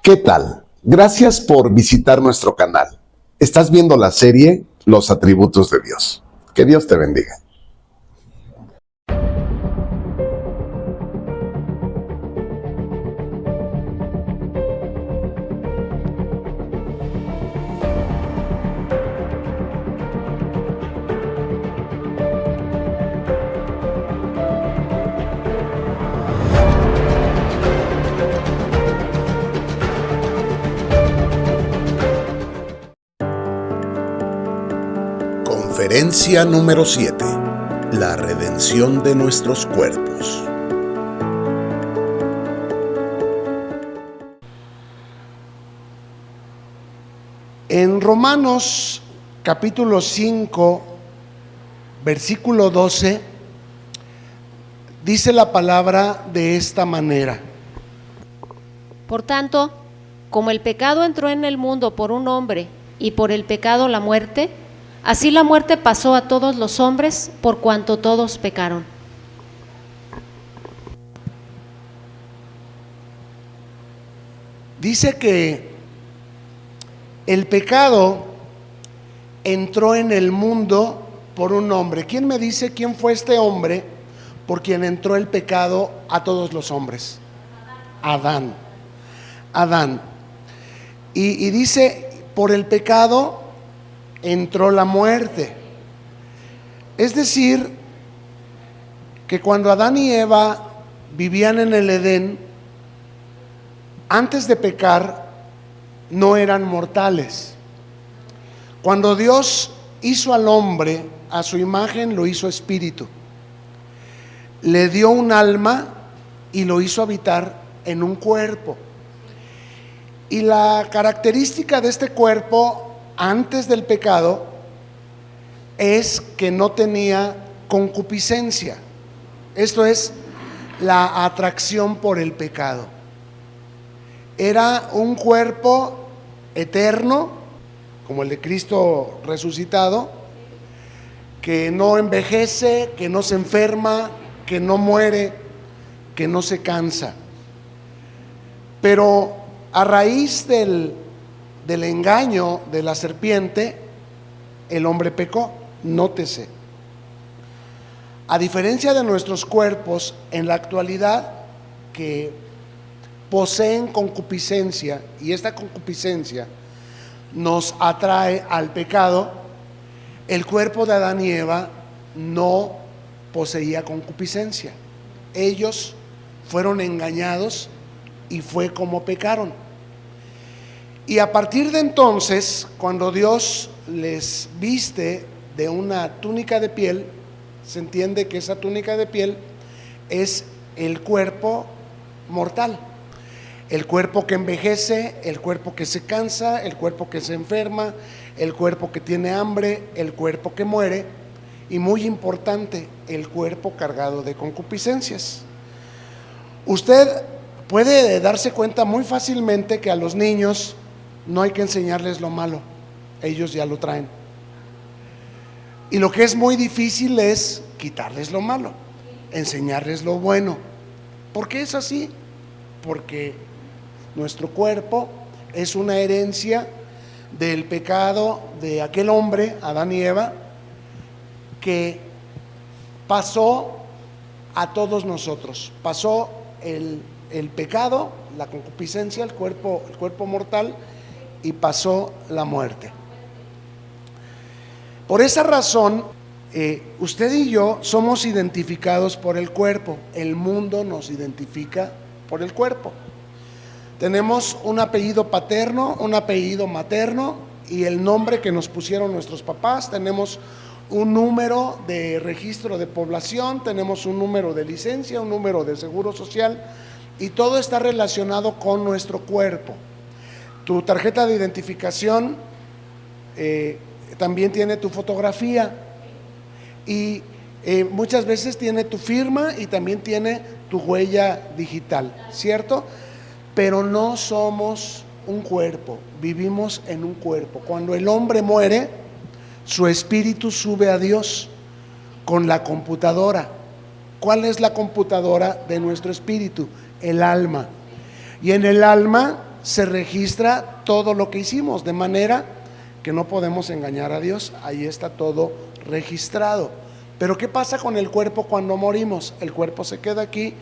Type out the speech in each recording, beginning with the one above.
¿Qué tal? Gracias por visitar nuestro canal. Estás viendo la serie Los Atributos de Dios. Que Dios te bendiga. Conferencia número 7. La redención de nuestros cuerpos. En Romanos capítulo 5, versículo 12, dice la palabra de esta manera: Por tanto, como el pecado entró en el mundo por un hombre, y por el pecado la muerte, así la muerte pasó a todos los hombres, por cuanto todos pecaron. Dice que el pecado entró en el mundo por un hombre. ¿Quién me dice quién fue este hombre por quien entró el pecado a todos los hombres? Adán. Y dice, por el pecado entró la muerte. Es decir, que cuando Adán y Eva vivían en el Edén, antes de pecar, no eran mortales. Cuando Dios hizo al hombre a su imagen, lo hizo espíritu. Le dio un alma y lo hizo habitar en un cuerpo. Y la característica de este cuerpo antes del pecado es que no tenía concupiscencia. Esto es la atracción por el pecado. Era un cuerpo eterno, como el de Cristo resucitado, que no envejece, que no se enferma, que no muere, que no se cansa. Pero a raíz del engaño de la serpiente, el hombre pecó. Nótese, a diferencia de nuestros cuerpos en la actualidad, que poseen concupiscencia, y esta concupiscencia nos atrae al pecado, el cuerpo de Adán y Eva no poseía concupiscencia. Ellos fueron engañados y fue como pecaron. Y a partir de entonces, cuando Dios les viste de una túnica de piel, se entiende que esa túnica de piel es el cuerpo mortal, el cuerpo que envejece, el cuerpo que se cansa, el cuerpo que se enferma, el cuerpo que tiene hambre, el cuerpo que muere, y muy importante, el cuerpo cargado de concupiscencias. Usted puede darse cuenta muy fácilmente que a los niños no hay que enseñarles lo malo, ellos ya lo traen. Y lo que es muy difícil es quitarles lo malo, enseñarles lo bueno. ¿Por qué es así? Porque nuestro cuerpo es una herencia del pecado de aquel hombre, Adán y Eva, que pasó a todos nosotros. Pasó el pecado, la concupiscencia, el cuerpo mortal, y pasó la muerte. Por esa razón, usted y yo somos identificados por el cuerpo. El mundo nos identifica por el cuerpo. Tenemos un apellido paterno, un apellido materno y el nombre que nos pusieron nuestros papás. Tenemos un número de registro de población, tenemos un número de licencia, un número de seguro social, y todo está relacionado con nuestro cuerpo. Tu tarjeta de identificación también tiene tu fotografía y muchas veces tiene tu firma y también tiene tu huella digital, ¿cierto? Pero no somos un cuerpo, vivimos en un cuerpo. Cuando el hombre muere, su espíritu sube a Dios con la computadora. ¿Cuál es la computadora de nuestro espíritu? El alma. Y en el alma se registra todo lo que hicimos, de manera que no podemos engañar a Dios. Ahí está todo registrado. Pero ¿qué pasa con el cuerpo cuando morimos? El cuerpo se queda aquí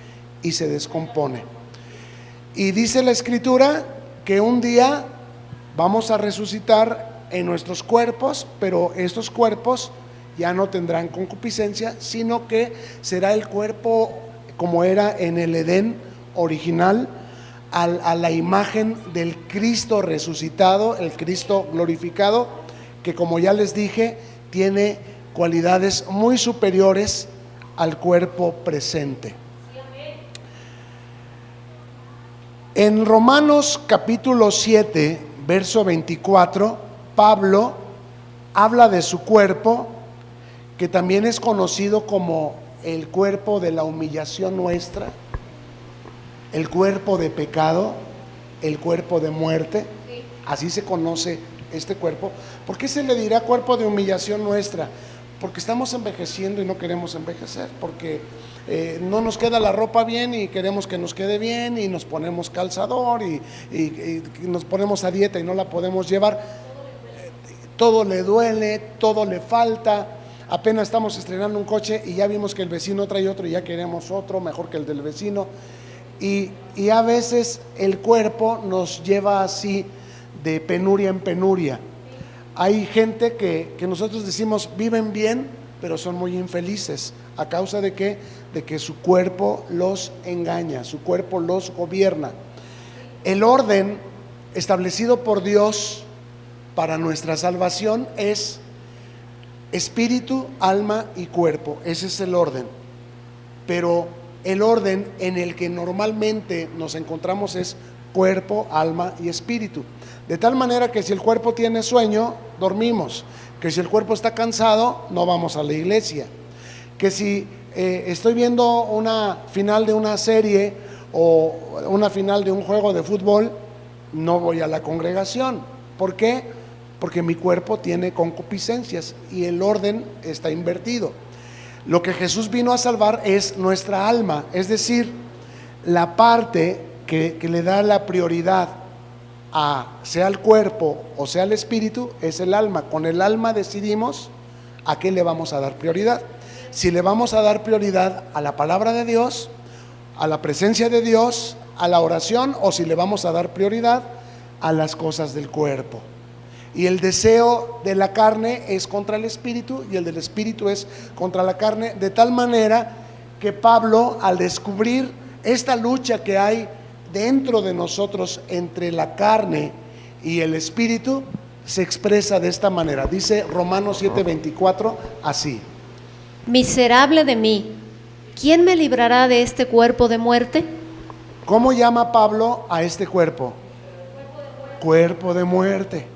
y se descompone. Y dice la Escritura que un día vamos a resucitar en nuestros cuerpos, pero estos cuerpos ya no tendrán concupiscencia, sino que será el cuerpo como era en el Edén original, a la imagen del Cristo resucitado, el Cristo glorificado, que como ya les dije, tiene cualidades muy superiores al cuerpo presente. En Romanos capítulo 7, verso 24, Pablo habla de su cuerpo, que también es conocido como el cuerpo de la humillación nuestra, el cuerpo de pecado, el cuerpo de muerte. Así se conoce este cuerpo. ¿Por qué se le dirá cuerpo de humillación nuestra? Porque estamos envejeciendo y no queremos envejecer, porque no nos queda la ropa bien y queremos que nos quede bien, y nos ponemos calzador y nos ponemos a dieta y no la podemos llevar. Todo le duele, todo le falta. Apenas estamos estrenando un coche y ya vimos que el vecino trae otro y ya queremos otro mejor que el del vecino. Y a veces el cuerpo nos lleva así de penuria en penuria. Hay gente que nosotros decimos viven bien, pero son muy infelices. ¿A causa de qué? De que su cuerpo los engaña, su cuerpo los gobierna. El orden establecido por Dios para nuestra salvación es espíritu, alma y cuerpo. Ese es el orden. Pero el orden en el que normalmente nos encontramos es cuerpo, alma y espíritu. De tal manera que si el cuerpo tiene sueño, dormimos. Que si el cuerpo está cansado, no vamos a la iglesia. Que si estoy viendo una final de una serie o una final de un juego de fútbol, no voy a la congregación. ¿Por qué? Porque mi cuerpo tiene concupiscencias y el orden está invertido. Lo que Jesús vino a salvar es nuestra alma, es decir, la parte que le da la prioridad sea el cuerpo o sea el espíritu, es el alma. Con el alma decidimos a qué le vamos a dar prioridad. Si le vamos a dar prioridad a la palabra de Dios, a la presencia de Dios, a la oración, o si le vamos a dar prioridad a las cosas del cuerpo. Y el deseo de la carne es contra el espíritu y el del espíritu es contra la carne, de tal manera que Pablo, al descubrir esta lucha que hay dentro de nosotros entre la carne y el espíritu, se expresa de esta manera. Dice Romanos 7:24 así: miserable de mí, ¿quién me librará de este cuerpo de muerte? ¿Cómo llama Pablo a este cuerpo? Cuerpo de muerte.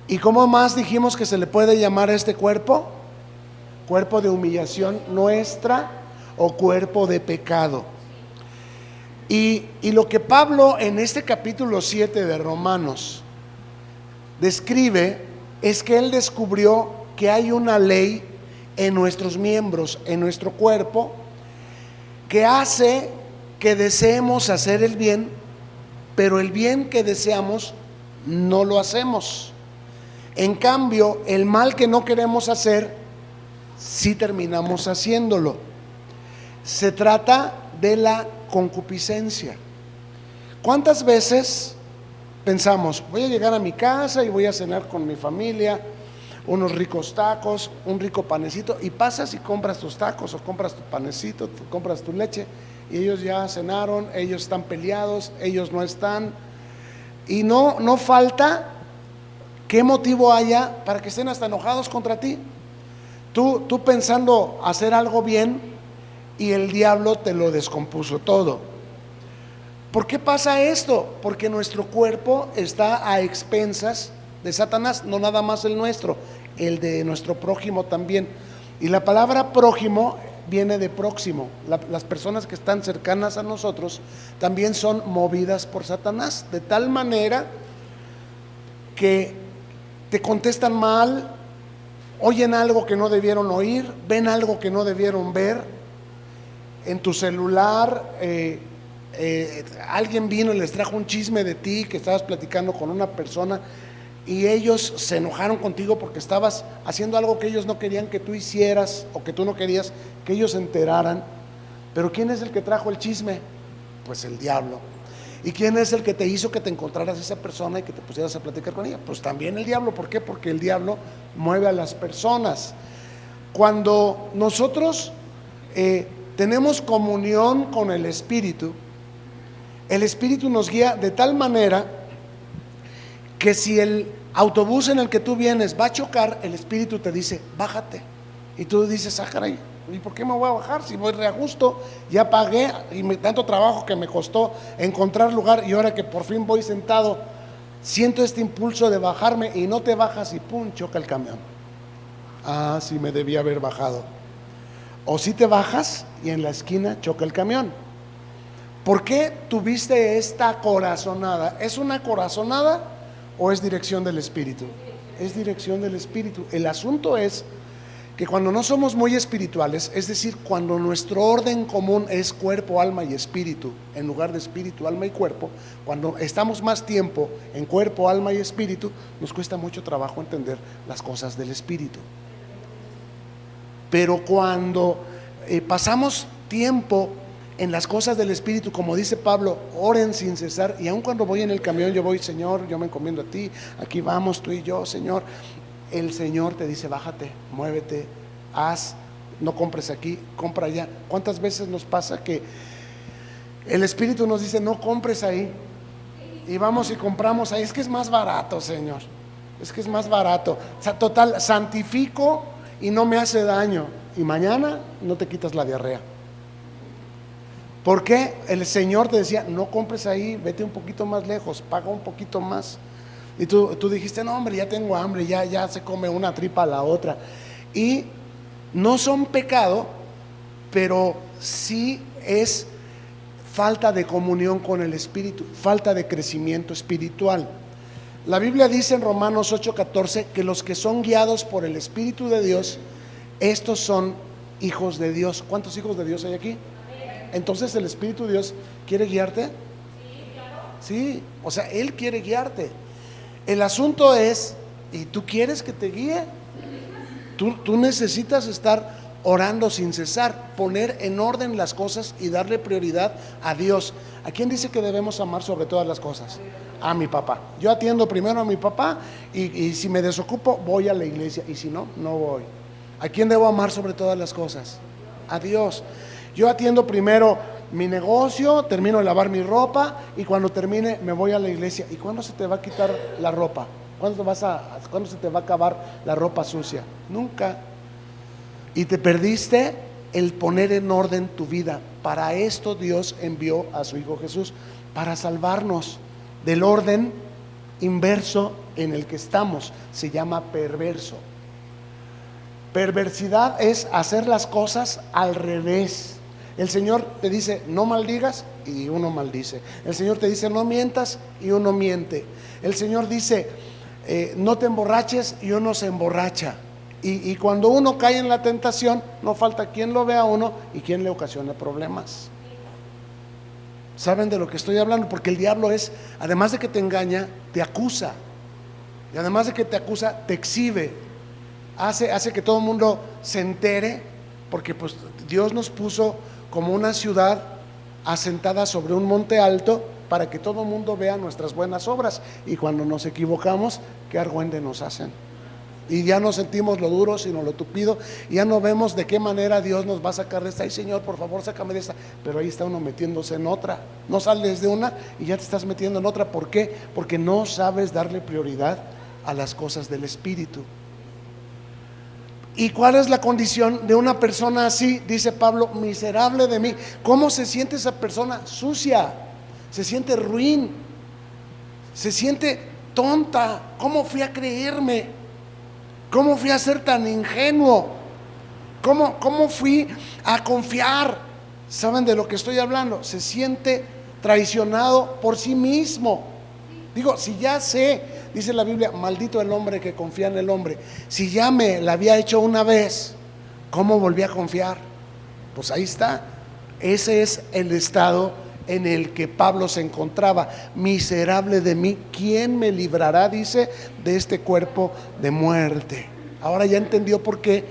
¿Y cómo más dijimos que se le puede llamar a este cuerpo? Cuerpo de humillación nuestra o cuerpo de pecado. Y lo que Pablo en este capítulo 7 de Romanos describe es que él descubrió que hay una ley en nuestros miembros, en nuestro cuerpo, que hace que deseemos hacer el bien, pero el bien que deseamos no lo hacemos. En cambio, el mal que no queremos hacer, sí terminamos haciéndolo. Se trata de la concupiscencia. ¿Cuántas veces pensamos, voy a llegar a mi casa y voy a cenar con mi familia, unos ricos tacos, un rico panecito, y pasas y compras tus tacos o compras tu panecito, compras tu leche, y ellos ya cenaron, ellos están peleados, ellos no están, y no falta qué motivo haya para que estén hasta enojados contra ti. Tú pensando hacer algo bien y el diablo te lo descompuso todo. ¿Por qué pasa esto? Porque nuestro cuerpo está a expensas de Satanás, no nada más el nuestro, el de nuestro prójimo también. Y la palabra prójimo viene de próximo. Las personas que están cercanas a nosotros también son movidas por Satanás, de tal manera que te contestan mal, oyen algo que no debieron oír, ven algo que no debieron ver. En tu celular alguien vino y les trajo un chisme de ti, que estabas platicando con una persona y ellos se enojaron contigo porque estabas haciendo algo que ellos no querían que tú hicieras, o que tú no querías que ellos se enteraran. Pero ¿quién es el que trajo el chisme? Pues el diablo. ¿Y quién es el que te hizo que te encontraras esa persona y que te pusieras a platicar con ella? Pues también el diablo. ¿Por qué? Porque el diablo mueve a las personas. Cuando nosotros tenemos comunión con el Espíritu nos guía de tal manera que si el autobús en el que tú vienes va a chocar, el Espíritu te dice, bájate. Y tú dices, ah, caray, ¿y por qué me voy a bajar? Si voy re a gusto, ya pagué, y tanto trabajo que me costó encontrar lugar, y ahora que por fin voy sentado, siento este impulso de bajarme, y no te bajas, y pum, choca el camión. Ah, sí me debía haber bajado. O si te bajas y en la esquina choca el camión. ¿Por qué tuviste esta corazonada? ¿Es una corazonada o es dirección del Espíritu? Es dirección del Espíritu. El asunto es que cuando no somos muy espirituales, es decir, cuando nuestro orden común es cuerpo, alma y espíritu, en lugar de espíritu, alma y cuerpo, cuando estamos más tiempo en cuerpo, alma y espíritu, nos cuesta mucho trabajo entender las cosas del Espíritu. Pero cuando pasamos tiempo en las cosas del Espíritu, como dice Pablo, oren sin cesar, y aun cuando voy en el camión, yo voy, Señor, yo me encomiendo a ti, aquí vamos tú y yo, Señor. El Señor te dice, bájate, muévete, haz, no compres aquí, compra allá. ¿Cuántas veces nos pasa que el Espíritu nos dice, no compres ahí? Y vamos y compramos ahí, es que es más barato, Señor, es que es más barato. O sea, total, santifico y no me hace daño, y mañana no te quitas la diarrea. ¿Por qué? El Señor te decía, no compres ahí, vete un poquito más lejos, paga un poquito más. Y tú dijiste, no hombre, ya tengo hambre, ya se come una tripa a la otra. Y no son pecado, pero sí es falta de comunión con el Espíritu, falta de crecimiento espiritual. La Biblia dice en Romanos 8:14 que los que son guiados por el Espíritu de Dios, estos son hijos de Dios. ¿Cuántos hijos de Dios hay aquí? Entonces el Espíritu de Dios quiere guiarte. Sí, claro. Sí, o sea, Él quiere guiarte. El asunto es, ¿y tú quieres que te guíe? Tú necesitas estar orando sin cesar, poner en orden las cosas y darle prioridad a Dios. ¿A quién dice que debemos amar sobre todas las cosas? A mi papá. Yo atiendo primero a mi papá y si me desocupo voy a la iglesia, y si no, no voy. ¿A quién debo amar sobre todas las cosas? A Dios. Yo atiendo primero mi negocio, termino de lavar mi ropa, y cuando termine me voy a la iglesia. ¿Y cuándo se te va a quitar la ropa? ¿Cuándo se te va a acabar la ropa sucia? Nunca. Y te perdiste el poner en orden tu vida. Para esto Dios envió a su Hijo Jesús, para salvarnos del orden inverso en el que estamos. Se llama perverso. Perversidad es hacer las cosas al revés. El Señor te dice, no maldigas, y uno maldice. El Señor te dice, no mientas, y uno miente. El Señor dice, no te emborraches, y uno se emborracha. Y cuando uno cae en la tentación, no falta quien lo vea a uno y quien le ocasione problemas. ¿Saben de lo que estoy hablando? Porque el diablo es, además de que te engaña, te acusa. Y además de que te acusa, te exhibe. Hace que todo el mundo se entere, porque pues Dios nos puso como una ciudad asentada sobre un monte alto, para que todo el mundo vea nuestras buenas obras, y cuando nos equivocamos, qué argüende nos hacen, y ya no sentimos lo duro sino lo tupido, y ya no vemos de qué manera Dios nos va a sacar de esta. Ay, Señor, por favor, sácame de esta. Pero ahí está uno metiéndose en otra. No sales de una y ya te estás metiendo en otra. ¿Por qué? Porque no sabes darle prioridad a las cosas del Espíritu. ¿Y cuál es la condición de una persona así? Dice Pablo, miserable de mí. ¿Cómo se siente esa persona? Sucia, se siente ruin, se siente tonta. ¿Cómo fui a creerme? ¿Cómo fui a ser tan ingenuo? ¿Cómo fui a confiar? ¿Saben de lo que estoy hablando? Se siente traicionado por sí mismo. Digo, si ya sé, dice la Biblia, maldito el hombre que confía en el hombre. Si ya me la había hecho una vez, ¿cómo volví a confiar? Pues ahí está. Ese es el estado en el que Pablo se encontraba. Miserable de mí, ¿quién me librará, dice, de este cuerpo de muerte? Ahora ya entendió por qué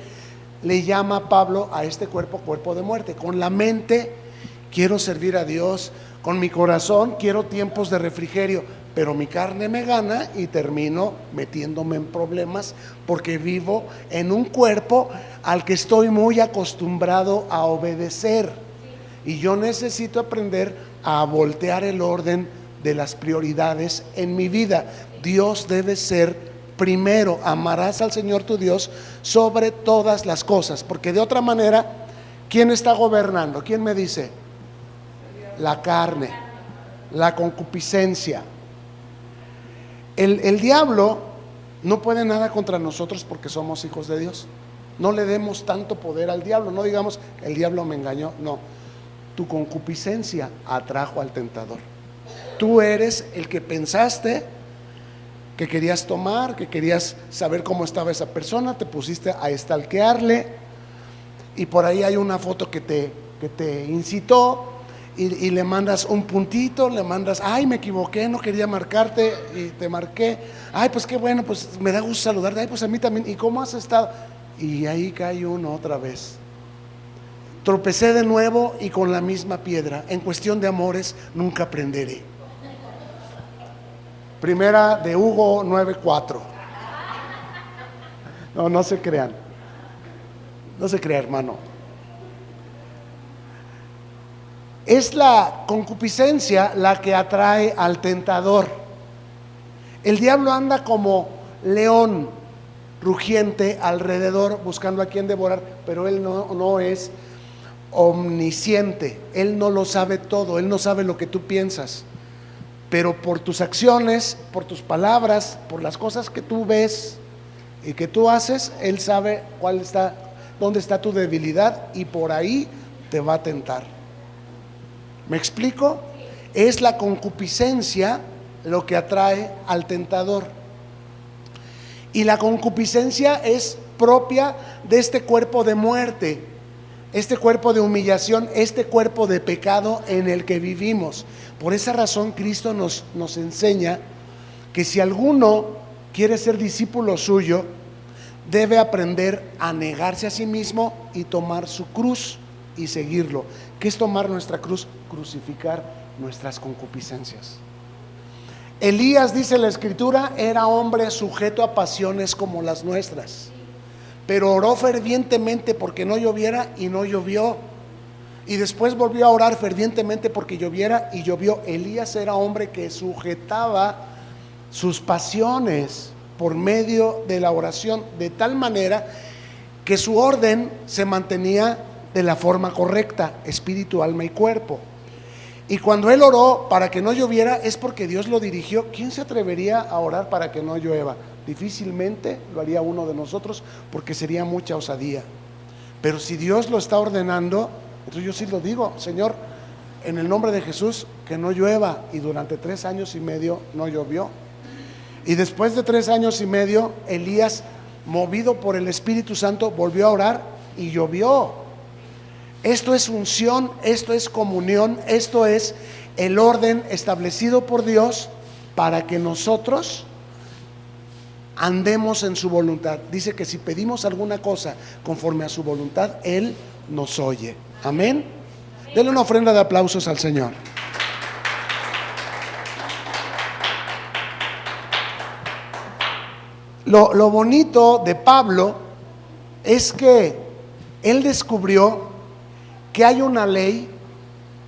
le llama Pablo a este cuerpo cuerpo de muerte. Con la mente quiero servir a Dios, con mi corazón quiero tiempos de refrigerio, pero mi carne me gana y termino metiéndome en problemas porque vivo en un cuerpo al que estoy muy acostumbrado a obedecer. Y yo necesito aprender a voltear el orden de las prioridades en mi vida. Dios debe ser primero. Amarás al Señor tu Dios sobre todas las cosas, porque de otra manera, ¿quién está gobernando? ¿Quién me dice? La carne, la concupiscencia. El diablo no puede nada contra nosotros porque somos hijos de Dios. No le demos tanto poder al diablo. No digamos, el diablo me engañó. No, tu concupiscencia atrajo al tentador. Tú eres el que pensaste que querías tomar, que querías saber cómo estaba esa persona, te pusiste a stalkearle y por ahí hay una foto que te incitó y le mandas un puntito, le mandas, ay, me equivoqué, no quería marcarte y te marqué, ay, pues qué bueno, pues me da gusto saludarte, ay, pues a mí también, ¿y cómo has estado? Y ahí cae uno otra vez. Tropecé de nuevo y con la misma piedra. En cuestión de amores nunca aprenderé. Primera de Hugo 9:4. No se crean. No se crea, hermano. Es la concupiscencia la que atrae al tentador. El diablo anda como león rugiente alrededor buscando a quien devorar, pero él no es omnisciente, él no lo sabe todo, él no sabe lo que tú piensas, pero por tus acciones, por tus palabras, por las cosas que tú ves y que tú haces, él sabe dónde está tu debilidad y por ahí te va a tentar. ¿Me explico? Es la concupiscencia lo que atrae al tentador. Y la concupiscencia es propia de este cuerpo de muerte, este cuerpo de humillación, este cuerpo de pecado en el que vivimos. Por esa razón Cristo nos enseña que si alguno quiere ser discípulo suyo, debe aprender a negarse a sí mismo y tomar su cruz y seguirlo. ¿Qué es tomar nuestra cruz? Crucificar nuestras concupiscencias. Elías, dice la Escritura, era hombre sujeto a pasiones como las nuestras, pero oró fervientemente porque no lloviera y no llovió, y después volvió a orar fervientemente porque lloviera y llovió. Elías era hombre que sujetaba sus pasiones por medio de la oración, de tal manera que su orden se mantenía de la forma correcta, espíritu, alma y cuerpo. Y cuando él oró para que no lloviera es porque Dios lo dirigió. ¿Quién se atrevería a orar para que no llueva? Difícilmente lo haría uno de nosotros porque sería mucha osadía. Pero si Dios lo está ordenando, entonces yo sí lo digo: Señor, en el nombre de Jesús, que no llueva. Y durante 3 años y medio no llovió. Y después de 3 años y medio, Elías, movido por el Espíritu Santo, volvió a orar y llovió. Esto es unción, esto es comunión, esto es el orden establecido por Dios para que nosotros andemos en su voluntad. Dice que si pedimos alguna cosa conforme a su voluntad, Él nos oye. Amén. Denle una ofrenda de aplausos al Señor. Lo bonito de Pablo es que él descubrió que hay una ley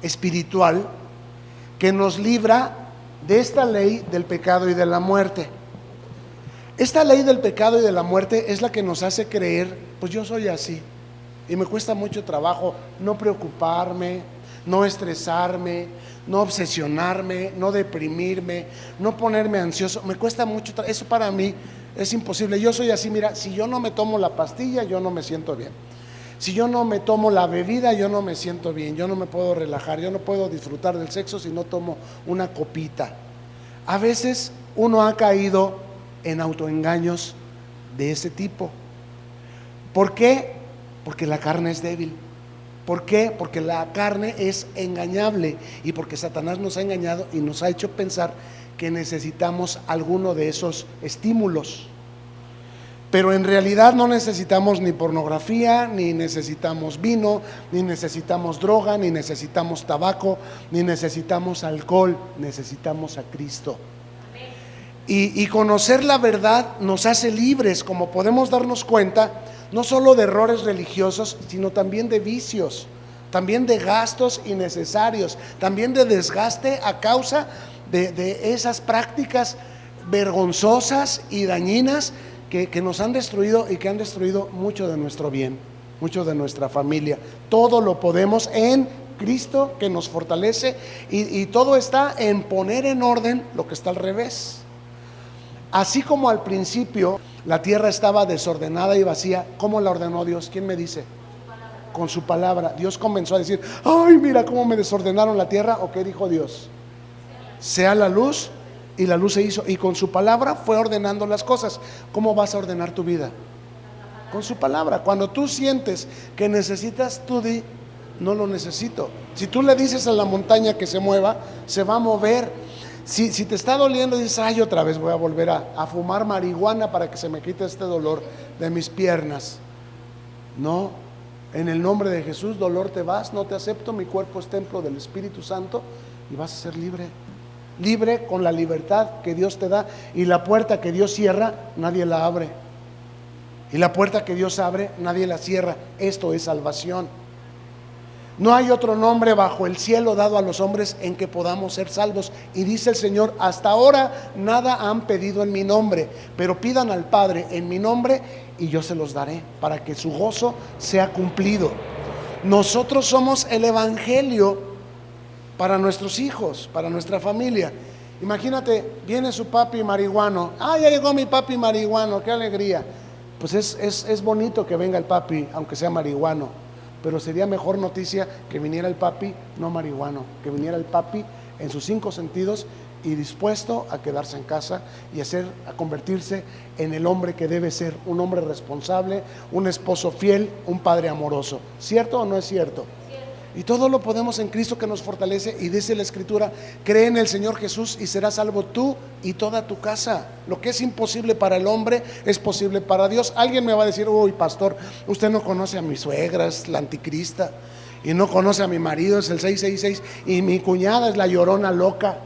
espiritual que nos libra de esta ley del pecado y de la muerte. Esta ley del pecado y de la muerte es la que nos hace creer, pues yo soy así y me cuesta mucho trabajo no preocuparme, no estresarme, no obsesionarme, no deprimirme, no ponerme ansioso. Me cuesta mucho, eso para mí es imposible. Yo soy así, mira, si yo no me tomo la pastilla, yo no me siento bien. Si yo no me tomo la bebida, yo no me siento bien, yo no me puedo relajar, yo no puedo disfrutar del sexo si no tomo una copita. A veces uno ha caído en autoengaños de ese tipo. ¿Por qué? Porque la carne es débil, ¿Por qué? Porque la carne es engañable y porque Satanás nos ha engañado y nos ha hecho pensar que necesitamos alguno de esos estímulos. Pero en realidad no necesitamos ni pornografía, ni necesitamos vino, ni necesitamos droga, ni necesitamos tabaco, ni necesitamos alcohol, necesitamos a Cristo. Y conocer la verdad nos hace libres, como podemos darnos cuenta, no solo de errores religiosos, sino también de vicios, también de gastos innecesarios, también de desgaste a causa de esas prácticas vergonzosas y dañinas que nos han destruido y que han destruido mucho de nuestro bien, mucho de nuestra familia. Todo lo podemos en Cristo que nos fortalece y todo está en poner en orden lo que está al revés. Así como al principio la tierra estaba desordenada y vacía, ¿cómo la ordenó Dios? ¿Quién me dice? Con su palabra. Dios comenzó a decir, ay, mira cómo me desordenaron la tierra. ¿O qué dijo Dios? Sea la luz. Y la luz se hizo, y con su palabra fue ordenando las cosas. ¿Cómo vas a ordenar tu vida? Con su palabra. Cuando tú sientes que necesitas, tú di, no lo necesito. Si tú le dices a la montaña que se mueva, se va a mover. Si te está doliendo, dices, ay, otra vez voy a volver a fumar marihuana para que se me quite este dolor de mis piernas. No, en el nombre de Jesús, dolor, te vas, no te acepto, mi cuerpo es templo del Espíritu Santo y vas a ser libre. Libre con la libertad que Dios te da, y la puerta que Dios cierra, nadie la abre, y la puerta que Dios abre, nadie la cierra. Esto es salvación. No hay otro nombre bajo el cielo dado a los hombres en que podamos ser salvos. Y dice el Señor, hasta ahora nada han pedido en mi nombre, pero pidan al Padre en mi nombre y yo se los daré, para que su gozo sea cumplido. Nosotros somos el evangelio para nuestros hijos, para nuestra familia. Imagínate, viene su papi marihuano. Ah, ya llegó mi papi marihuano, qué alegría. Pues es bonito que venga el papi, aunque sea marihuano, pero sería mejor noticia que viniera el papi no marihuano, que viniera el papi en sus 5 sentidos y dispuesto a quedarse en casa y a convertirse en el hombre que debe ser, un hombre responsable, un esposo fiel, un padre amoroso. ¿Cierto o no es cierto? Y todo lo podemos en Cristo que nos fortalece. Y dice la Escritura, cree en el Señor Jesús y serás salvo tú y toda tu casa. Lo que es imposible para el hombre es posible para Dios. Alguien me va a decir, uy, pastor, usted no conoce a mi suegra, es la anticrista, y no conoce a mi marido, es el 666, y mi cuñada es la llorona loca.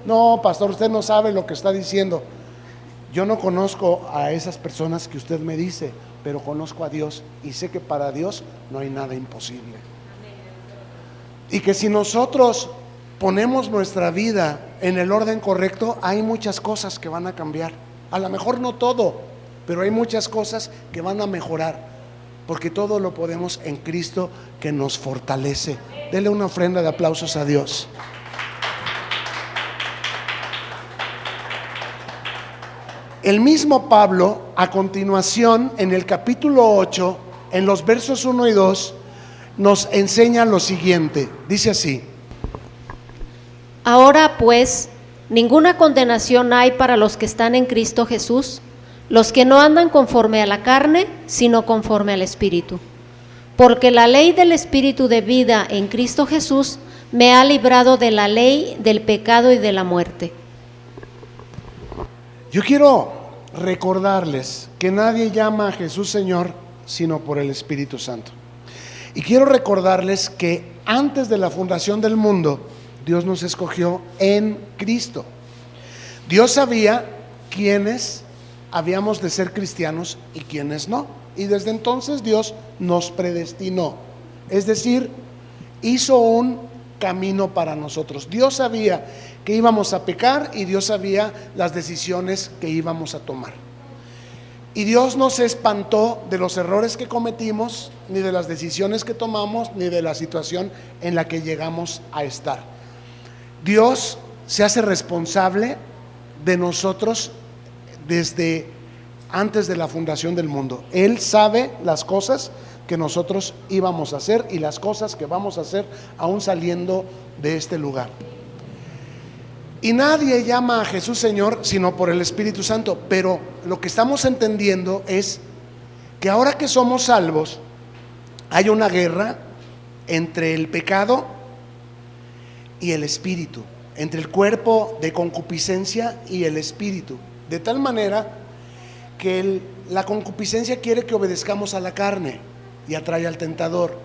No, pastor, usted no sabe lo que está diciendo. Yo no conozco a esas personas que usted me dice, pero conozco a Dios y sé que para Dios no hay nada imposible. Y que si nosotros ponemos nuestra vida en el orden correcto, hay muchas cosas que van a cambiar. A lo mejor no todo, pero hay muchas cosas que van a mejorar, porque todo lo podemos en Cristo que nos fortalece. Dele una ofrenda de aplausos a Dios. El mismo Pablo, a continuación, en el capítulo 8, en los versos 1 y 2, nos enseña lo siguiente. Dice así: Ahora pues, ninguna condenación hay para los que están en Cristo Jesús, los que no andan conforme a la carne, sino conforme al Espíritu. Porque la ley del Espíritu de vida en Cristo Jesús me ha librado de la ley del pecado y de la muerte. Yo quiero recordarles que nadie llama a Jesús Señor sino por el Espíritu Santo. Y quiero recordarles que antes de la fundación del mundo, Dios nos escogió en Cristo. Dios sabía quiénes habíamos de ser cristianos y quiénes no. Y desde entonces Dios nos predestinó. Es decir, hizo un camino para nosotros. Dios sabía que íbamos a pecar y Dios sabía las decisiones que íbamos a tomar. Y Dios no se espantó de los errores que cometimos, ni de las decisiones que tomamos, ni de la situación en la que llegamos a estar. Dios se hace responsable de nosotros desde antes de la fundación del mundo. Él sabe las cosas que nosotros íbamos a hacer y las cosas que vamos a hacer aún saliendo de este lugar. Y nadie llama a Jesús Señor sino por el Espíritu Santo. Pero lo que estamos entendiendo es que ahora que somos salvos, hay una guerra entre el pecado y el espíritu, entre el cuerpo de concupiscencia y el espíritu, de tal manera que la concupiscencia quiere que obedezcamos a la carne y atrae al tentador,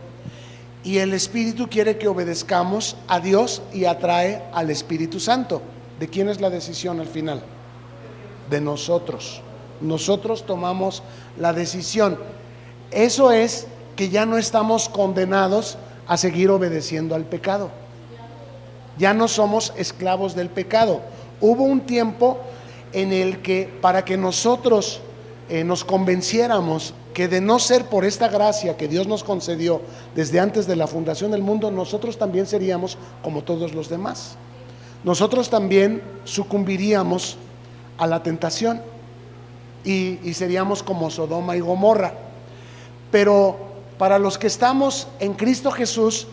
y el espíritu quiere que obedezcamos a Dios y atrae al Espíritu Santo. ¿De quién es la decisión al final? De nosotros. Nosotros tomamos la decisión. Eso es que ya no estamos condenados a seguir obedeciendo al pecado. Ya no somos esclavos del pecado. Hubo un tiempo en el que, para que nosotros nos convenciéramos que de no ser por esta gracia que Dios nos concedió desde antes de la fundación del mundo, nosotros también seríamos como todos los demás. Nosotros también sucumbiríamos a la tentación y seríamos como Sodoma y Gomorra. Pero para los que estamos en Cristo Jesús,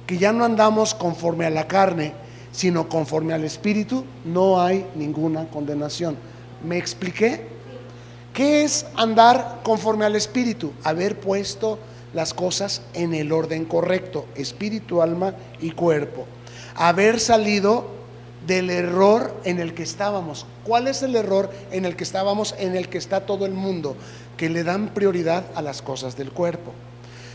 que ya no andamos conforme a la carne, sino conforme al Espíritu, no hay ninguna condenación. ¿Me expliqué? ¿Qué es andar conforme al Espíritu? Haber puesto las cosas en el orden correcto, espíritu, alma y cuerpo. Haber salido del error en el que estábamos. ¿Cuál es el error en el que estábamos? En el que está todo el mundo, que le dan prioridad a las cosas del cuerpo.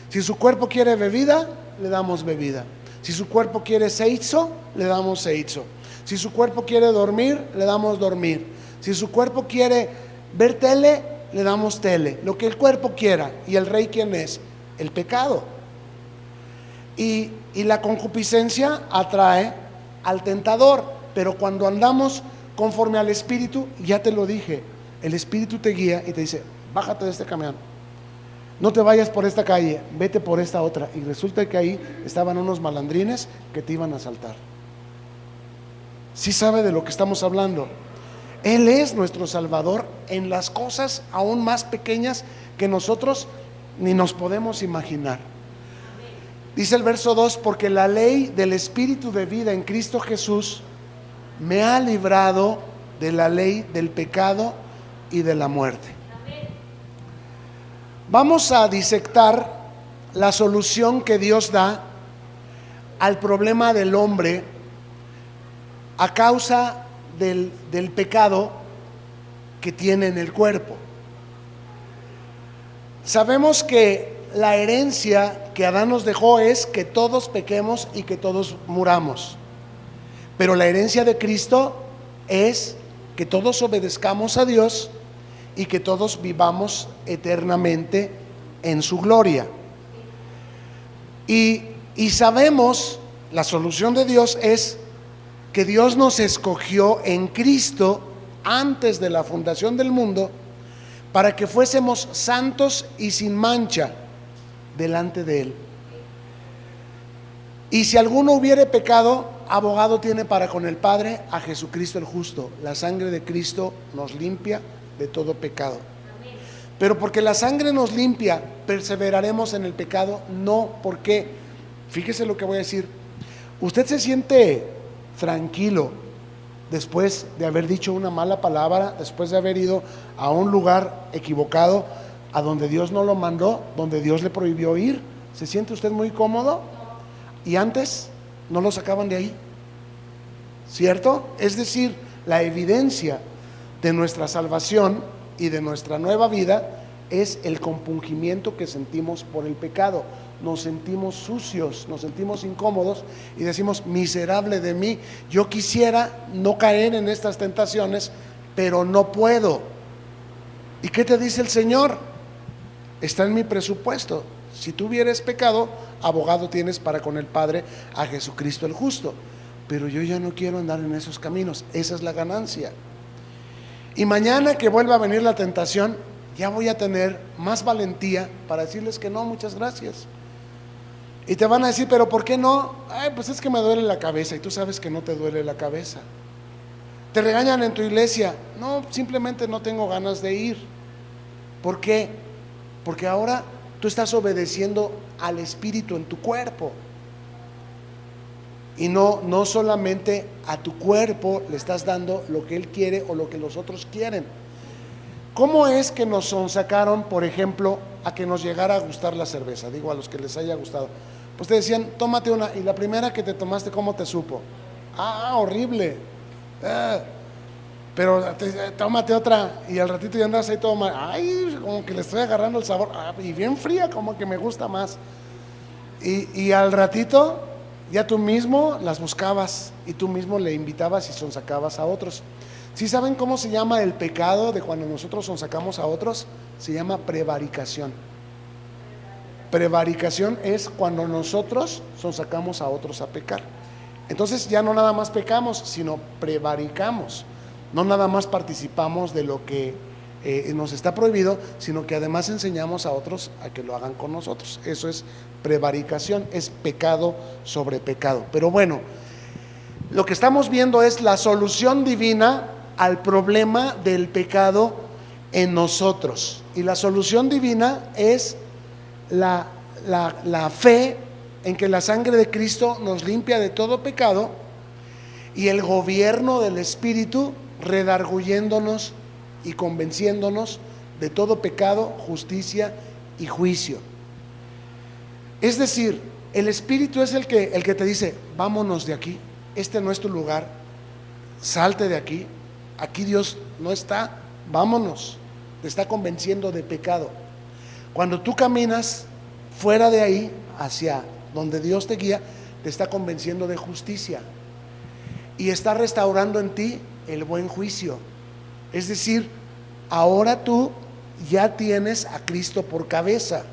Si su cuerpo quiere bebida, le damos bebida. Si su cuerpo quiere seizo, le damos seizo. Si su cuerpo quiere dormir, le damos dormir. Si su cuerpo quiere ver tele, le damos tele. Lo que el cuerpo quiera. ¿Y el rey quién es? El pecado. Y la concupiscencia atrae al tentador. Pero cuando andamos conforme al Espíritu, ya te lo dije, el Espíritu te guía y te dice: bájate de este camión, no te vayas por esta calle, vete por esta otra. Y resulta que ahí estaban unos malandrines que te iban a asaltar. ¿Sí sabe de lo que estamos hablando? Él es nuestro Salvador en las cosas aún más pequeñas que nosotros ni nos podemos imaginar. Dice el verso 2: porque la ley del Espíritu de vida en Cristo Jesús me ha librado de la ley del pecado y de la muerte. Vamos a disectar la solución que Dios da al problema del hombre a causa del pecado que tiene en el cuerpo. Sabemos que la herencia que Adán nos dejó es que todos pequemos y que todos muramos. Pero la herencia de Cristo es que todos obedezcamos a Dios y que todos vivamos eternamente en su gloria. Y sabemos, la solución de Dios es que Dios nos escogió en Cristo antes de la fundación del mundo para que fuésemos santos y sin mancha delante de Él. Y si alguno hubiere pecado, abogado tiene para con el Padre a Jesucristo el justo. La sangre de Cristo nos limpia de todo pecado. Pero porque la sangre nos limpia, perseveraremos en el pecado. No, porque, fíjese lo que voy a decir, usted se siente tranquilo después de haber dicho una mala palabra, después de haber ido a un lugar equivocado, a donde Dios no lo mandó, donde Dios le prohibió ir. ¿Se siente usted muy cómodo? Y antes no lo sacaban de ahí, ¿cierto? Es decir, la evidencia de nuestra salvación y de nuestra nueva vida es el compungimiento que sentimos por el pecado. Nos sentimos sucios, nos sentimos incómodos y decimos: miserable de mí, yo quisiera no caer en estas tentaciones, pero no puedo. ¿Y qué te dice el Señor? Está en mi presupuesto. Si tú hubieras pecado, abogado tienes para con el Padre a Jesucristo el justo. Pero yo ya no quiero andar en esos caminos. Esa es la ganancia. Y mañana que vuelva a venir la tentación, ya voy a tener más valentía para decirles que no, muchas gracias. Y te van a decir: pero ¿por qué no? Ay, pues es que me duele la cabeza. Y tú sabes que no te duele la cabeza. Te regañan en tu iglesia: no, simplemente no tengo ganas de ir. ¿Por qué? Porque ahora tú estás obedeciendo al Espíritu en tu cuerpo. Y no solamente a tu cuerpo le estás dando lo que Él quiere o lo que los otros quieren. ¿Cómo es que nos sonsacaron, por ejemplo, a que nos llegara a gustar la cerveza? Digo, a los que les haya gustado. pues te decían, tómate una, y la primera que te tomaste, ¿cómo te supo? Ah, horrible. Pero tómate otra, y al ratito ya andas ahí todo mal. Ay, como que le estoy agarrando el sabor. Y bien fría, como que me gusta más. Y al ratito ya tú mismo las buscabas y tú mismo le invitabas y sonsacabas a otros. ¿Sí saben cómo se llama el pecado de cuando nosotros sonsacamos a otros? Se llama prevaricación. Prevaricación es cuando nosotros sonsacamos a otros a pecar. Entonces ya no nada más pecamos, sino prevaricamos. No nada más participamos de lo que nos está prohibido, sino que además enseñamos a otros a que lo hagan con nosotros. Eso es prevaricación, es pecado sobre pecado. Pero bueno, lo que estamos viendo es la solución divina al problema del pecado en nosotros. Y la solución divina es la fe en que la sangre de Cristo nos limpia de todo pecado, y el gobierno del Espíritu redarguyéndonos y convenciéndonos de todo pecado, justicia y juicio. Es decir, el Espíritu es el que te dice, vámonos de aquí, este no es tu lugar, salte de aquí, aquí Dios no está, vámonos. Te está convenciendo de pecado. Cuando tú caminas fuera de ahí, hacia donde Dios te guía, te está convenciendo de justicia y está restaurando en ti el buen juicio. Es decir, ahora tú ya tienes a Cristo por cabeza,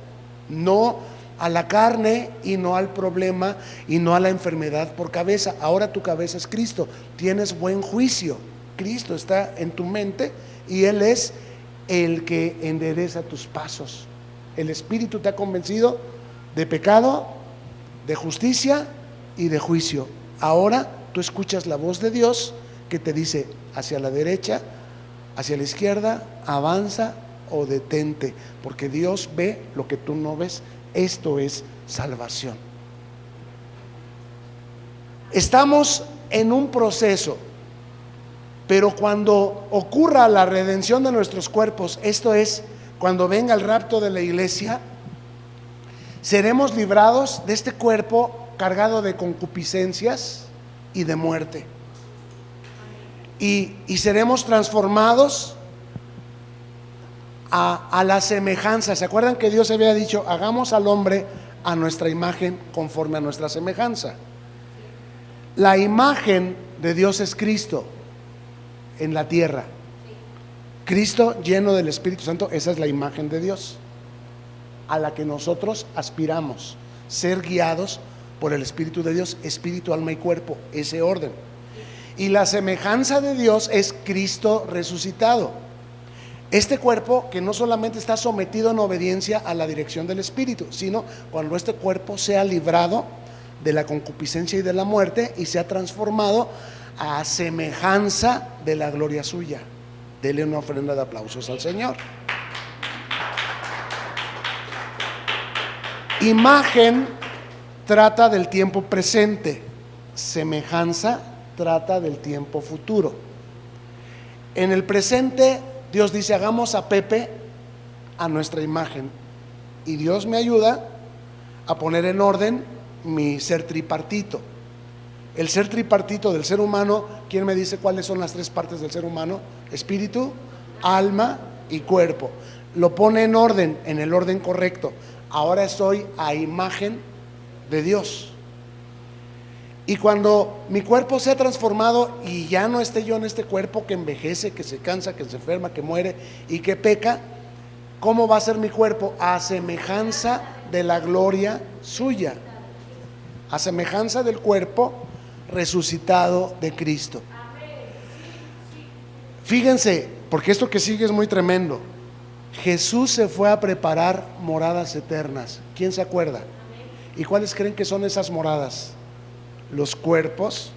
no a la carne y no al problema y no a la enfermedad por cabeza. Ahora tu cabeza es Cristo, tienes buen juicio. Cristo está en tu mente y Él es el que endereza tus pasos. El Espíritu te ha convencido de pecado, de justicia y de juicio. Ahora tú escuchas la voz de Dios que te dice hacia la derecha, hacia la izquierda, avanza o detente, porque Dios ve lo que tú no ves. Esto es salvación. Estamos en un proceso, pero cuando ocurra la redención de nuestros cuerpos, esto es, cuando venga el rapto de la iglesia, seremos librados de este cuerpo cargado de concupiscencias y de muerte. Y seremos transformados a la semejanza. ¿Se acuerdan que Dios había dicho, hagamos al hombre a nuestra imagen, conforme a nuestra semejanza? La imagen de Dios es Cristo en la tierra. Cristo lleno del Espíritu Santo, esa es la imagen de Dios a la que nosotros aspiramos, ser guiados por el Espíritu de Dios, espíritu, alma y cuerpo, ese orden. Y la semejanza de Dios es Cristo resucitado. Este cuerpo que no solamente está sometido en obediencia a la dirección del Espíritu, sino cuando este cuerpo sea librado de la concupiscencia y de la muerte y sea transformado a semejanza de la gloria suya. Dele una ofrenda de aplausos al Señor. Imagen trata del tiempo presente, semejanza trata del tiempo futuro. En el presente, Dios dice, hagamos a Pepe a nuestra imagen, y Dios me ayuda a poner en orden mi ser tripartito. El ser tripartito del ser humano, ¿quién me dice cuáles son las tres partes del ser humano? Espíritu, alma y cuerpo. Lo pone en orden, en el orden correcto. Ahora estoy a imagen de Dios. Y cuando mi cuerpo sea transformado y ya no esté yo en este cuerpo que envejece, que se cansa, que se enferma, que muere y que peca, ¿cómo va a ser mi cuerpo? A semejanza de la gloria suya, a semejanza del cuerpo resucitado de Cristo. Fíjense, porque esto que sigue es muy tremendo. Jesús se fue a preparar moradas eternas. ¿Quién se acuerda? ¿Y cuáles creen que son esas moradas? Los cuerpos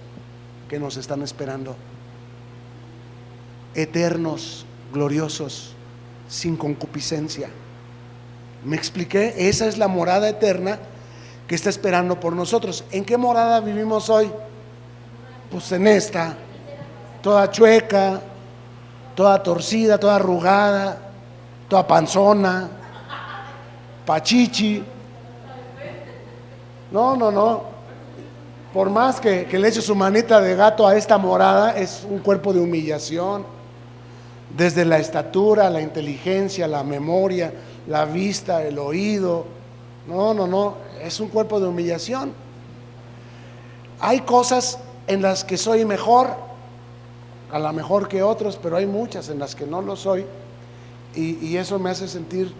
que nos están esperando, eternos, gloriosos, sin concupiscencia. ¿Me expliqué? Esa es la morada eterna que está esperando por nosotros. ¿En qué morada vivimos hoy? Pues en esta, toda chueca, toda torcida, toda arrugada, toda panzona, pachichi. No, no, no. Por más que le eche su manita de gato a esta morada, es un cuerpo de humillación. Desde la estatura, la inteligencia, la memoria, la vista, el oído. No, no, no. Es un cuerpo de humillación. Hay cosas en las que soy mejor, a lo mejor que otros, pero hay muchas en las que no lo soy. Y eso me hace sentir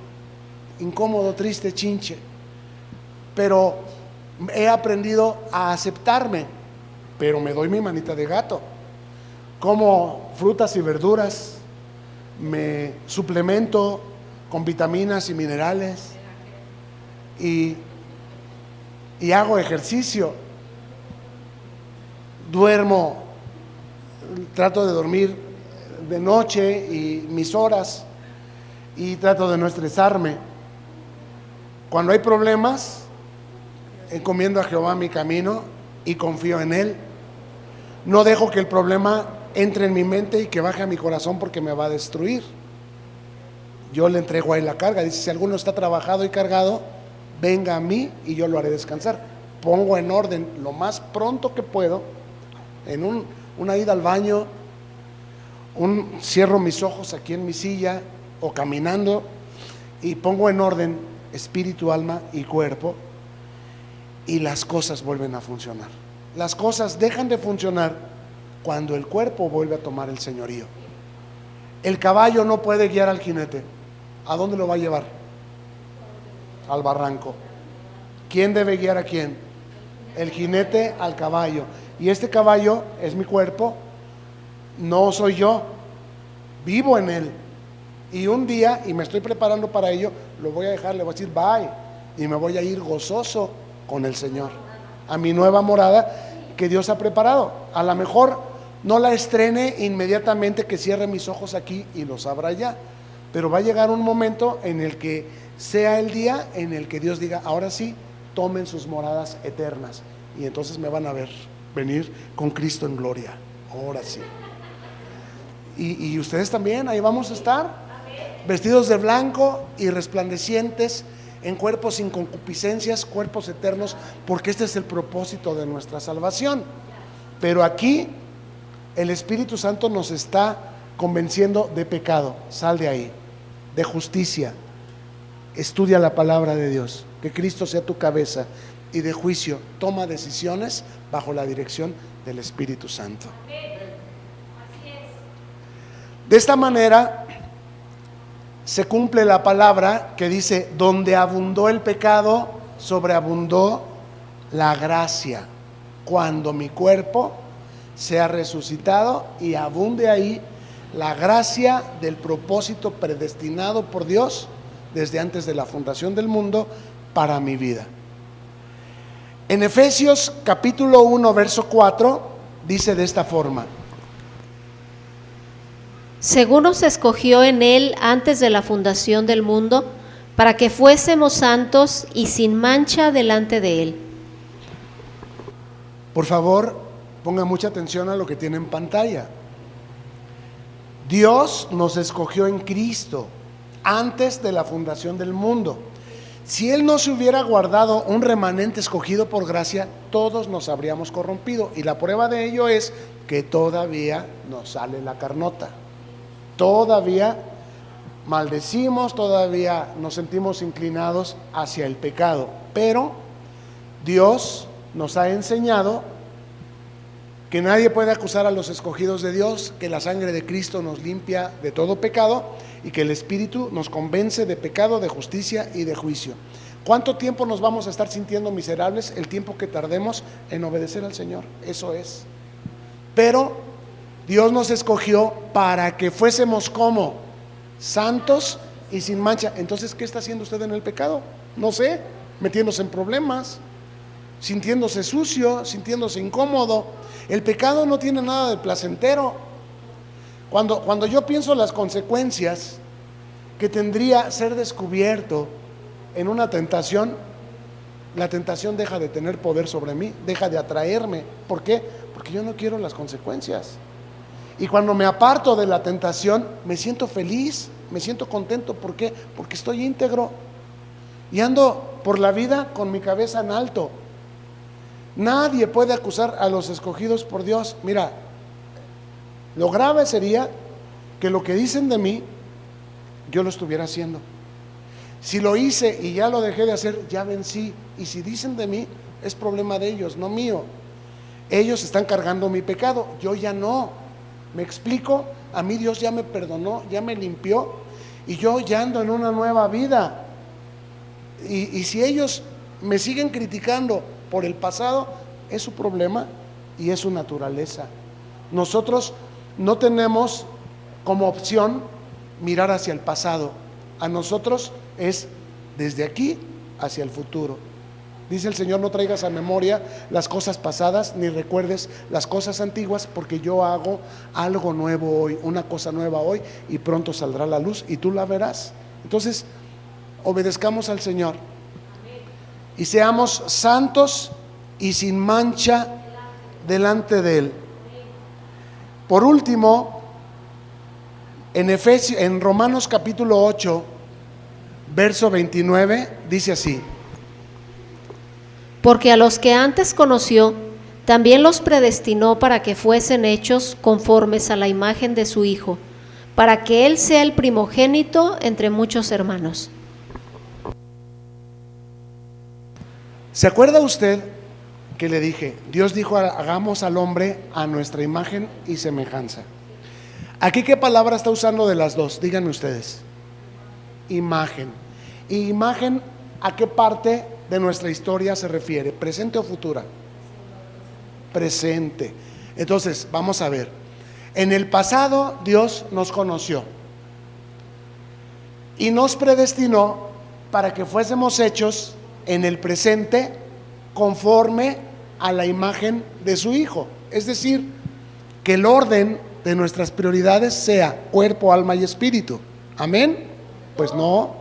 incómodo, triste, chinche. Pero he aprendido a aceptarme, pero me doy mi manita de gato. Como frutas y verduras, me suplemento con vitaminas y minerales y hago ejercicio. Duermo, trato de dormir de noche y mis horas, y trato de no estresarme. Cuando hay problemas, encomiendo a Jehová mi camino y confío en Él. No dejo que el problema entre en mi mente y que baje a mi corazón, porque me va a destruir. Yo le entrego a Él la carga. Dice: si alguno está trabajado y cargado, venga a mí y yo lo haré descansar. Pongo en orden lo más pronto que puedo, en una ida al baño, cierro mis ojos aquí en mi silla o caminando, y pongo en orden espíritu, alma y cuerpo, y las cosas vuelven a funcionar. Las cosas dejan de funcionar cuando el cuerpo vuelve a tomar el señorío. El caballo no puede guiar al jinete. ¿A dónde lo va a llevar? Al barranco. ¿Quién debe guiar a quién? El jinete al caballo. Y este caballo es mi cuerpo, no soy yo, vivo en él. Y un día, y me estoy preparando para ello, lo voy a dejar, le voy a decir bye, y me voy a ir gozoso con el Señor a mi nueva morada que Dios ha preparado. A lo mejor no la estrene inmediatamente, que cierre mis ojos aquí y los abra allá, pero va a llegar un momento en el que sea el día en el que Dios diga: ahora sí, tomen sus moradas eternas, y entonces me van a ver venir con Cristo en gloria. Ahora sí. Y ustedes también, ahí vamos a estar, vestidos de blanco y resplandecientes, en cuerpos sin concupiscencias, cuerpos eternos, porque este es el propósito de nuestra salvación. Pero aquí el Espíritu Santo nos está convenciendo de pecado, sal de ahí, de justicia, estudia la palabra de Dios, que Cristo sea tu cabeza, y de juicio, toma decisiones bajo la dirección del Espíritu Santo. De esta manera se cumple la palabra que dice: donde abundó el pecado, sobreabundó la gracia, cuando mi cuerpo sea resucitado y abunde ahí la gracia del propósito predestinado por Dios desde antes de la fundación del mundo para mi vida. En Efesios capítulo 1 verso 4 dice de esta forma: según nos escogió en Él antes de la fundación del mundo, para que fuésemos santos y sin mancha delante de Él. Por favor, ponga mucha atención a lo que tiene en pantalla. Dios nos escogió en Cristo antes de la fundación del mundo. Si Él no se hubiera guardado un remanente escogido por gracia, todos nos habríamos corrompido. Y la prueba de ello es que todavía nos sale la carnota. Todavía maldecimos, todavía nos sentimos inclinados hacia el pecado. Pero Dios nos ha enseñado que nadie puede acusar a los escogidos de Dios, que la sangre de Cristo nos limpia de todo pecado y que el Espíritu nos convence de pecado, de justicia y de juicio. ¿Cuánto tiempo nos vamos a estar sintiendo miserables? El tiempo que tardemos en obedecer al Señor, eso es. Pero Dios nos escogió para que fuésemos como santos y sin mancha. Entonces, ¿qué está haciendo usted en el pecado? No sé, metiéndose en problemas, sintiéndose sucio, sintiéndose incómodo. El pecado no tiene nada de placentero. Cuando yo pienso las consecuencias que tendría ser descubierto en una tentación, la tentación deja de tener poder sobre mí, deja de atraerme. ¿Por qué? Porque yo no quiero las consecuencias. Y cuando me aparto de la tentación, me siento feliz, me siento contento. ¿Por qué? Porque estoy íntegro y ando por la vida con mi cabeza en alto, Nadie puede acusar a los escogidos por Dios. Mira, lo grave sería que lo que dicen de mí, yo lo estuviera haciendo. Si lo hice y ya lo dejé de hacer, ya vencí. Y si dicen de mí, es problema de ellos, no mío. Ellos están cargando mi pecado, yo ya no. ¿Me explico? A mí Dios ya me perdonó, ya me limpió, y yo ya ando en una nueva vida. Y si ellos me siguen criticando por el pasado, es su problema y es su naturaleza. Nosotros no tenemos como opción mirar hacia el pasado. A nosotros es desde aquí hacia el futuro. Dice el Señor: no traigas a memoria las cosas pasadas, ni recuerdes las cosas antiguas, porque yo hago algo nuevo hoy, una cosa nueva hoy, y pronto saldrá la luz y tú la verás. Entonces, obedezcamos al Señor y seamos santos y sin mancha delante de Él. Por último, en Romanos capítulo 8, verso 29, dice así: porque a los que antes conoció, también los predestinó para que fuesen hechos conformes a la imagen de su Hijo, para que Él sea el primogénito entre muchos hermanos. ¿Se acuerda usted que le dije? Dios dijo: hagamos al hombre a nuestra imagen y semejanza. ¿Aquí qué palabra está usando de las dos? Díganme ustedes. Imagen. ¿Y imagen a qué parte de nuestra historia se refiere? ¿Presente o futura? Presente. Entonces, vamos a ver. En el pasado Dios nos conoció y nos predestinó para que fuésemos hechos en el presente conforme a la imagen de su Hijo. Es decir, que el orden de nuestras prioridades sea cuerpo, alma y espíritu. ¿Amén? Pues no.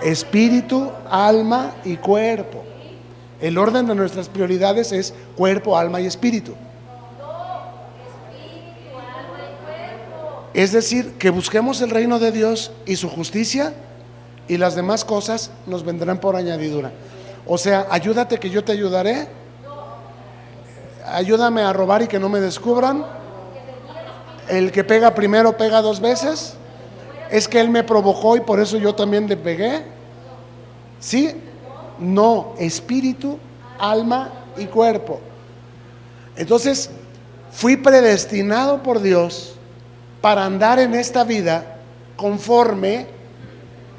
Espíritu, alma y cuerpo. El orden de nuestras prioridades es cuerpo, alma y espíritu. Es decir, que busquemos el reino de Dios y su justicia, y las demás cosas nos vendrán por añadidura. O sea, ayúdate que yo te ayudaré. Ayúdame a robar y que no me descubran. El que pega primero pega dos veces. Es que él me provocó y por eso yo también le pegué. ¿Sí? No, espíritu, alma y cuerpo. Entonces, fui predestinado por Dios para andar en esta vida conforme.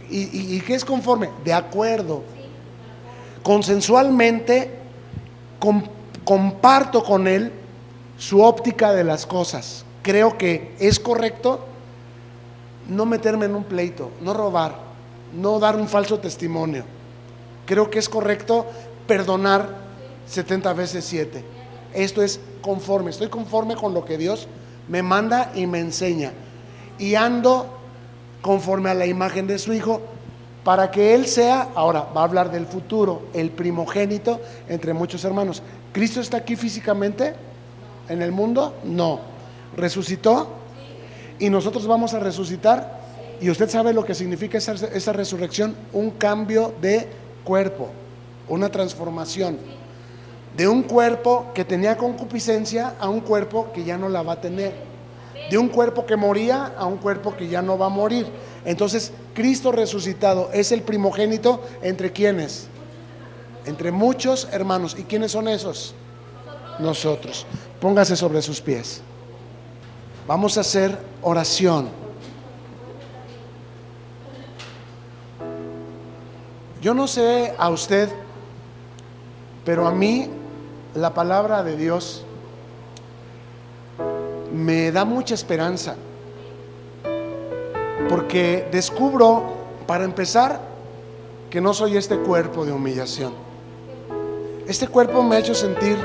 ¿Y qué es conforme? De acuerdo. Consensualmente comparto con él su óptica de las cosas. Creo que es correcto no meterme en un pleito, no robar, no dar un falso testimonio. Creo que es correcto perdonar 70 veces 7. Esto es conforme, estoy conforme con lo que Dios me manda y me enseña, y ando conforme a la imagen de su Hijo, para que Él sea, ahora va a hablar del futuro, el primogénito entre muchos hermanos. ¿Cristo está aquí físicamente en el mundo? No. ¿Resucitó? ¿Y nosotros vamos a resucitar? ¿Y usted sabe lo que significa esa resurrección? Un cambio de cuerpo, una transformación de un cuerpo que tenía concupiscencia a un cuerpo que ya no la va a tener, de un cuerpo que moría a un cuerpo que ya no va a morir. Entonces, Cristo resucitado es el primogénito entre ¿quiénes? Entre muchos hermanos. ¿Y quiénes son esos? Nosotros. Póngase sobre sus pies. Vamos a hacer oración. Yo no sé a usted, pero a mí la palabra de Dios me da mucha esperanza, porque descubro, para empezar, que no soy este cuerpo de humillación. Este cuerpo me ha hecho sentir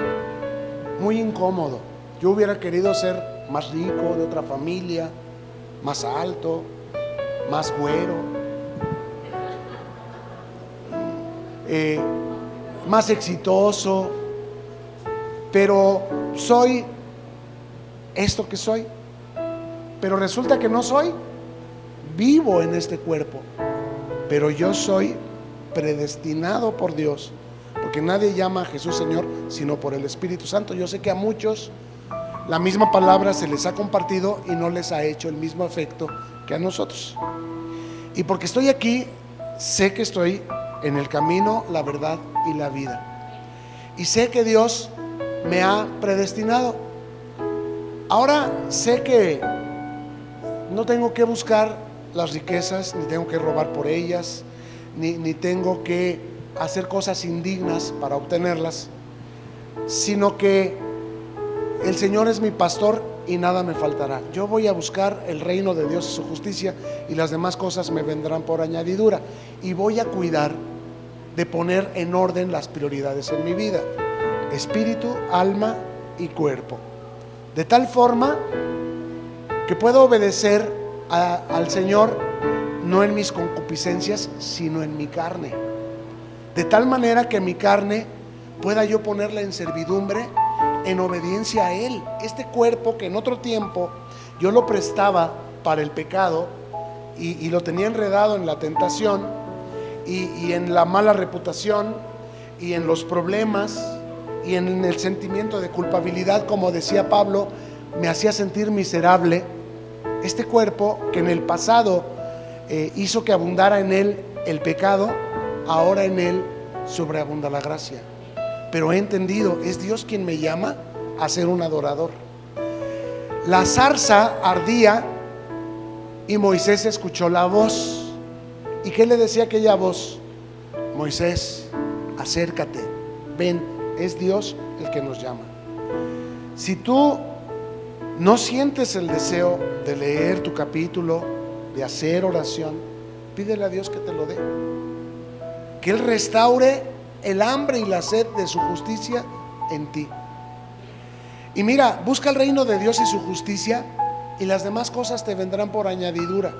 muy incómodo. Yo hubiera querido ser más rico, de otra familia, más alto, más güero, más exitoso, pero soy esto que soy. Pero resulta que no soy. Vivo en este cuerpo, pero yo soy predestinado por Dios porque nadie llama a Jesús Señor sino por el Espíritu Santo. Yo sé que a muchos la misma palabra se les ha compartido y no les ha hecho el mismo efecto que a nosotros. Y porque estoy aquí, sé que estoy en el camino, la verdad y la vida. Y sé que Dios me ha predestinado. Ahora sé que no tengo que buscar las riquezas, ni tengo que robar por ellas, ni tengo que hacer cosas indignas para obtenerlas, sino que el Señor es mi pastor y nada me faltará. Yo voy a buscar el reino de Dios y su justicia, y las demás cosas me vendrán por añadidura. Y voy a cuidar de poner en orden las prioridades en mi vida: espíritu, alma y cuerpo, de tal forma que puedo obedecer al Señor no en mis concupiscencias, sino en mi carne, de tal manera que mi carne pueda yo ponerla en servidumbre, en obediencia a Él. Este cuerpo que en otro tiempo yo lo prestaba para el pecado y lo tenía enredado en la tentación y en la mala reputación y en los problemas y en el sentimiento de culpabilidad, como decía Pablo, me hacía sentir miserable. Este cuerpo que en el pasado hizo que abundara en él el pecado, ahora en él sobreabunda la gracia. Pero he entendido, es Dios quien me llama a ser un adorador. La zarza ardía y Moisés escuchó la voz. ¿Y qué le decía aquella voz? Moisés, acércate, ven, es Dios el que nos llama. Si tú no sientes el deseo de leer tu capítulo, de hacer oración, pídele a Dios que te lo dé, que Él restaure el hambre y la sed de su justicia en ti. Y mira, busca el reino de Dios y su justicia, y las demás cosas te vendrán por añadidura.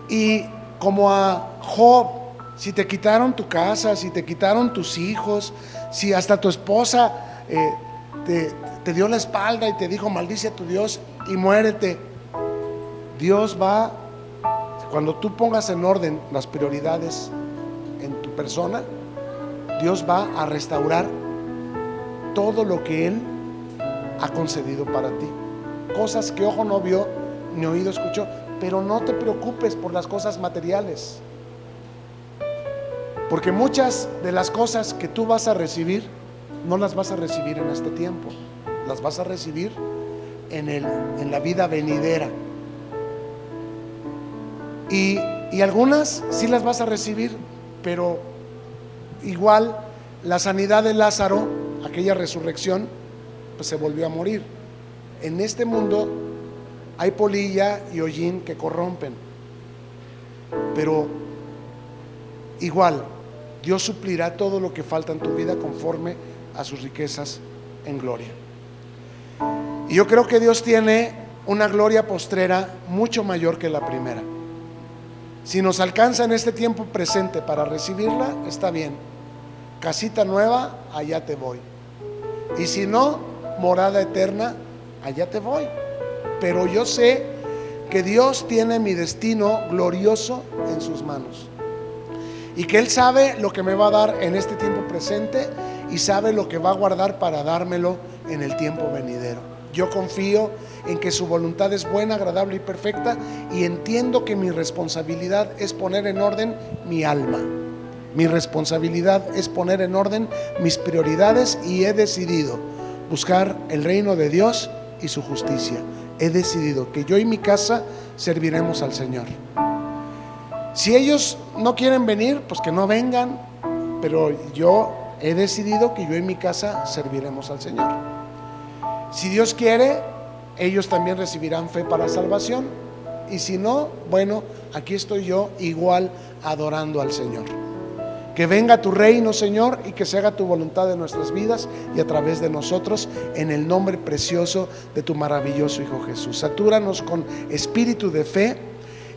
Y como a Job, si te quitaron tu casa, si te quitaron tus hijos, si hasta tu esposa te dio la espalda y te dijo maldice a tu Dios y muérete, Dios va, cuando tú pongas en orden las prioridades en tu persona, Dios va a restaurar todo lo que Él ha concedido para ti. Cosas que ojo no vio, ni oído escuchó. Pero no te preocupes por las cosas materiales, porque muchas de las cosas que tú vas a recibir no las vas a recibir en este tiempo, las vas a recibir en la vida venidera. Y algunas sí las vas a recibir, pero igual la sanidad de Lázaro, aquella resurrección, pues se volvió a morir. En este mundo hay polilla y hollín que corrompen, pero igual Dios suplirá todo lo que falta en tu vida conforme a sus riquezas en gloria. Y yo creo que Dios tiene una gloria postrera mucho mayor que la primera. Si nos alcanza en este tiempo presente para recibirla, está bien. Casita nueva, allá te voy. Y si no, morada eterna, allá te voy. Pero yo sé que Dios tiene mi destino glorioso en sus manos, y que Él sabe lo que me va a dar en este tiempo presente y sabe lo que va a guardar para dármelo en el tiempo venidero. Yo confío en que su voluntad es buena, agradable y perfecta, y entiendo que mi responsabilidad es poner en orden mi alma. Mi responsabilidad es poner en orden mis prioridades, y he decidido buscar el reino de Dios y su justicia. He decidido que yo y mi casa serviremos al Señor. Si ellos no quieren venir, pues que no vengan, pero yo he decidido que yo y mi casa serviremos al Señor. Si Dios quiere, ellos también recibirán fe para salvación, y si no, bueno, aquí estoy yo igual adorando al Señor. Que venga tu reino, Señor, y que se haga tu voluntad en nuestras vidas y a través de nosotros, en el nombre precioso de tu maravilloso Hijo Jesús. Satúranos con espíritu de fe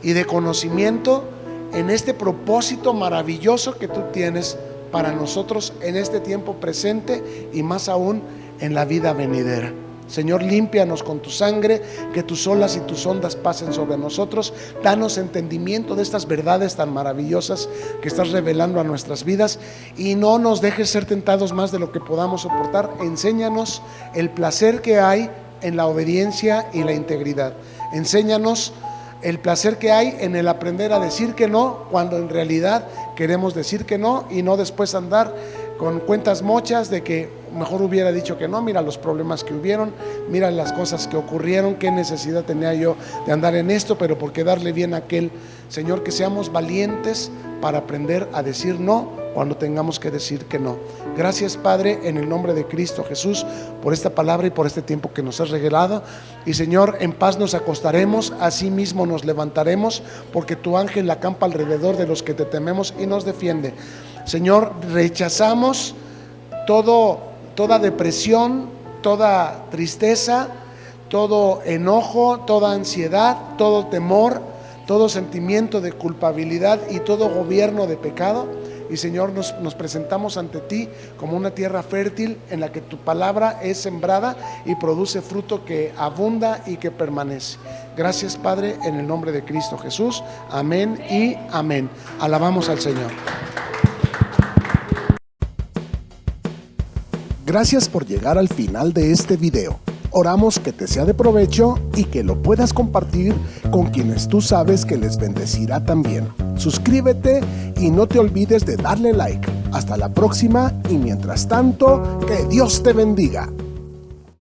y de conocimiento en este propósito maravilloso que tú tienes para nosotros en este tiempo presente, y más aún en la vida venidera. Señor, límpianos con tu sangre, que tus olas y tus ondas pasen sobre nosotros. Danos entendimiento de estas verdades tan maravillosas que estás revelando a nuestras vidas, y no nos dejes ser tentados más de lo que podamos soportar. Enséñanos el placer que hay en la obediencia y la integridad. Enséñanos el placer que hay en el aprender a decir que no, cuando en realidad queremos decir que no, y no después andar con cuentas mochas de que mejor hubiera dicho que no. Mira los problemas que hubieron, mira las cosas que ocurrieron, qué necesidad tenía yo de andar en esto, pero por quedarle bien a aquel. Señor, que seamos valientes para aprender a decir no cuando tengamos que decir que no. Gracias, Padre, en el nombre de Cristo Jesús, por esta palabra y por este tiempo que nos has regalado. Y Señor, en paz nos acostaremos, así mismo nos levantaremos, porque tu ángel acampa alrededor de los que te tememos y nos defiende. Señor, rechazamos toda depresión, toda tristeza, todo enojo, toda ansiedad, todo temor, todo sentimiento de culpabilidad y todo gobierno de pecado. Y Señor, nos presentamos ante ti como una tierra fértil en la que tu palabra es sembrada y produce fruto que abunda y que permanece. Gracias, Padre, en el nombre de Cristo Jesús. Amén y amén. Alabamos al Señor. Gracias por llegar al final de este video. Oramos que te sea de provecho y que lo puedas compartir con quienes tú sabes que les bendecirá también. Suscríbete y no te olvides de darle like. Hasta la próxima, y mientras tanto, que Dios te bendiga.